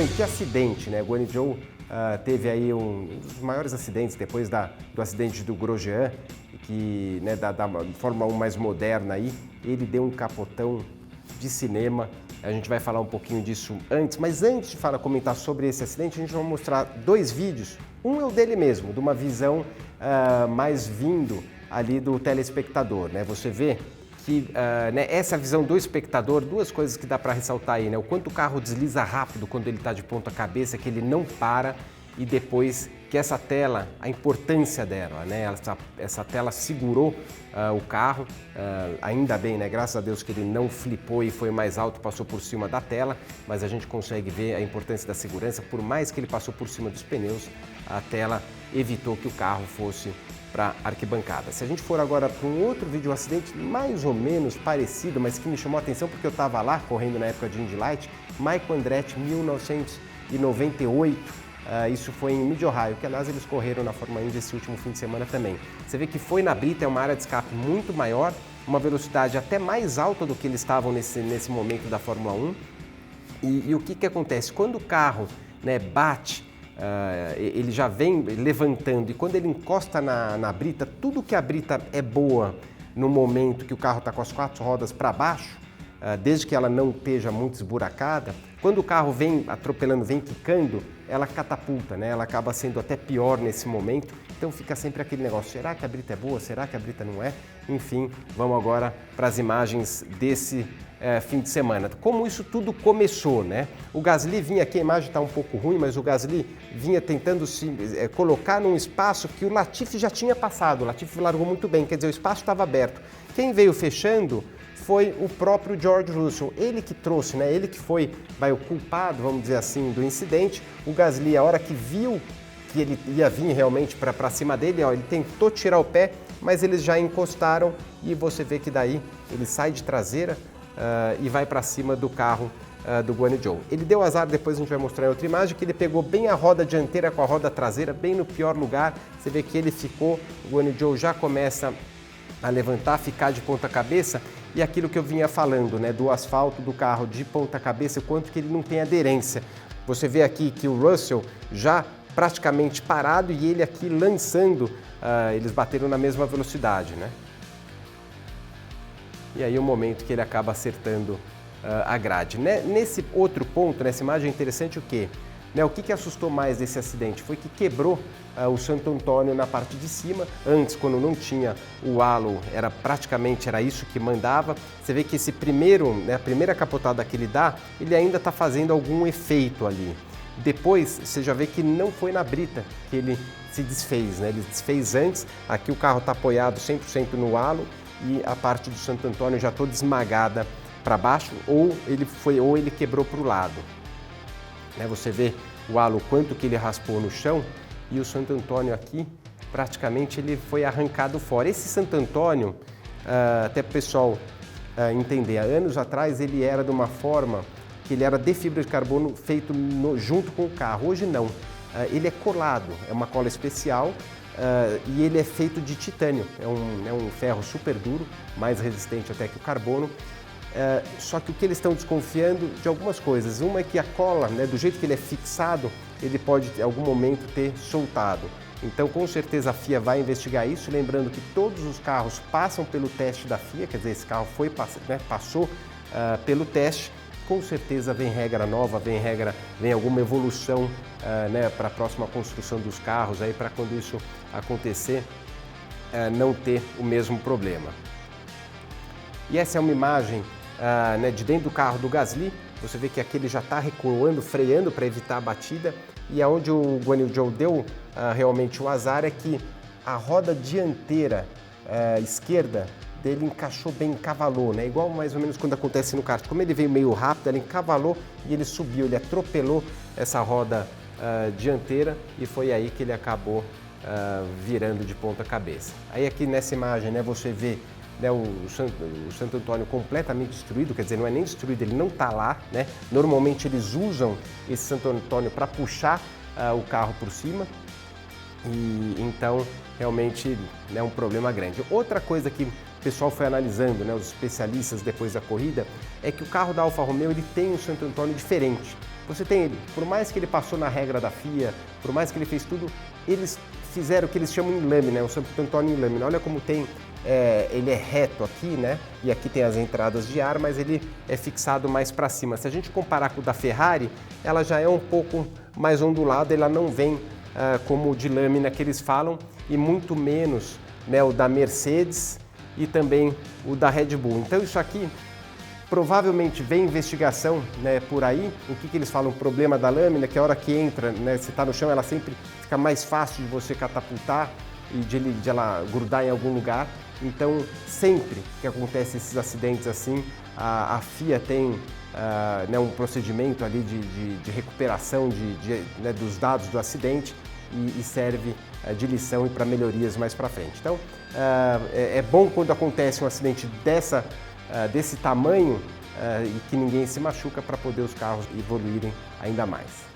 Bom, e que acidente, né? Guanyu Zhou teve aí um dos maiores acidentes depois do acidente do Grosjean, que, né, da Fórmula 1 mais moderna aí. Ele deu um capotão de cinema. A gente vai falar um pouquinho disso antes, mas antes de comentar sobre esse acidente, a gente vai mostrar dois vídeos. Um é o dele mesmo, de uma visão mais vindo ali do telespectador, né? Você vê que né, essa visão do espectador, duas coisas que dá para ressaltar aí, né? O quanto o carro desliza rápido quando ele está de ponta cabeça, que ele não para, e depois que essa tela, a importância dela, né? Essa tela segurou o carro, ainda bem, né? Graças a Deus que ele não flipou e foi mais alto, passou por cima da tela, mas a gente consegue ver a importância da segurança. Por mais que ele passou por cima dos pneus, a tela evitou que o carro fosse para a arquibancada. Se a gente for agora para um outro vídeo, um acidente mais ou menos parecido, mas que me chamou a atenção porque eu estava lá correndo na época de Indy Light, Michael Andretti, 1998, isso foi em Mid-Ohio, que aliás eles correram na Fórmula Indy esse último fim de semana também. Você vê que foi na brita, é uma área de escape muito maior, uma velocidade até mais alta do que eles estavam nesse momento da Fórmula 1. E o que acontece? Quando o carro, né, bate, ele já vem levantando, e quando ele encosta na brita, tudo que a brita é boa no momento que o carro está com as quatro rodas para baixo, desde que ela não esteja muito esburacada, quando o carro vem atropelando, vem quicando, ela catapulta, né? Ela acaba sendo até pior nesse momento, então fica sempre aquele negócio, será que a brita é boa, será que a brita não é? Enfim, vamos agora para as imagens desse fim de semana. Como isso tudo começou, né? O Gasly vinha aqui, a imagem está um pouco ruim, mas o Gasly vinha tentando se colocar num espaço que o Latifi já tinha passado, o Latifi largou muito bem, quer dizer, o espaço estava aberto. Quem veio fechando foi o próprio George Russell, ele que trouxe, né? Ele que foi o culpado, vamos dizer assim, do incidente. O Gasly, a hora que viu que ele ia vir realmente para cima dele, ele tentou tirar o pé, mas eles já encostaram e você vê que daí ele sai de traseira e vai para cima do carro do Guanyu Zhou. Ele deu azar, depois a gente vai mostrar em outra imagem, que ele pegou bem a roda dianteira com a roda traseira, bem no pior lugar. Você vê que ele ficou, o Guanyu Zhou já começa a levantar, ficar de ponta cabeça, e aquilo que eu vinha falando, né, do asfalto do carro de ponta cabeça, o quanto que ele não tem aderência. Você vê aqui que o Russell já praticamente parado e ele aqui lançando, eles bateram na mesma velocidade, né? E aí o momento que ele acaba acertando a grade. Nesse outro ponto, nessa imagem é interessante o quê? O que assustou mais desse acidente foi que quebrou o Santo Antônio na parte de cima. Antes, quando não tinha o halo, era isso que mandava. Você vê que esse a primeira capotada que ele dá, ele ainda está fazendo algum efeito ali. Depois, você já vê que não foi na brita que ele se desfez, né? Ele desfez antes. Aqui o carro está apoiado 100% no halo e a parte do Santo Antônio já toda esmagada para baixo, ou ele quebrou para o lado. Você vê o halo, quanto que ele raspou no chão, e o Santo Antônio aqui, praticamente ele foi arrancado fora. Esse Santo Antônio, até para o pessoal entender, há anos atrás ele era de uma forma que ele era de fibra de carbono feito junto com o carro. Hoje não, ele é colado, é uma cola especial e ele é feito de titânio, é um ferro super duro, mais resistente até que o carbono. Só que o que eles estão desconfiando de algumas coisas. Uma é que a cola, né, do jeito que ele é fixado, ele pode em algum momento ter soltado. Então, com certeza a FIA vai investigar isso, lembrando que todos os carros passam pelo teste da FIA, quer dizer, esse carro passou pelo teste. Com certeza vem regra nova, vem alguma evolução né, para a próxima construção dos carros, para quando isso acontecer, não ter o mesmo problema. E essa é uma imagem né, de dentro do carro do Gasly. Você vê que aqui ele já está recuando, freando para evitar a batida. E aonde o Guanyu Zhou deu realmente o azar é que a roda dianteira esquerda dele encaixou bem, encavalou, né? Igual mais ou menos quando acontece no kart. Como ele veio meio rápido, ele encavalou e ele subiu, ele atropelou essa roda dianteira e foi aí que ele acabou virando de ponta cabeça. Aí aqui nessa imagem, né, você vê o Santo Antônio completamente destruído, quer dizer, não é nem destruído, ele não está lá, né? Normalmente eles usam esse Santo Antônio para puxar o carro por cima, e então realmente é um problema grande. Outra coisa que o pessoal foi analisando, né, os especialistas depois da corrida, é que o carro da Alfa Romeo ele tem um Santo Antônio diferente. você tem ele, por mais que ele passou na regra da FIA, por mais que ele fez tudo, eles fizeram o que eles chamam em lâmina, o Santo Antônio em lâmina. Olha como tem, ele é reto aqui, né? E aqui tem as entradas de ar, mas ele é fixado mais para cima. Se a gente comparar com o da Ferrari, ela já é um pouco mais ondulada, ela não vem como o de lâmina que eles falam, e muito menos, né, o da Mercedes e também o da Red Bull. Então isso aqui provavelmente vem investigação, né, por aí. O que eles falam? O problema da lâmina, que a hora que entra, né, se está no chão, ela sempre fica mais fácil de você catapultar e de ela grudar em algum lugar. Então, sempre que acontece esses acidentes assim, a FIA tem né, um procedimento ali de recuperação né, dos dados do acidente e serve de lição e para melhorias mais para frente. Então, é bom quando acontece um acidente desse tamanho e que ninguém se machuca, para poder os carros evoluírem ainda mais.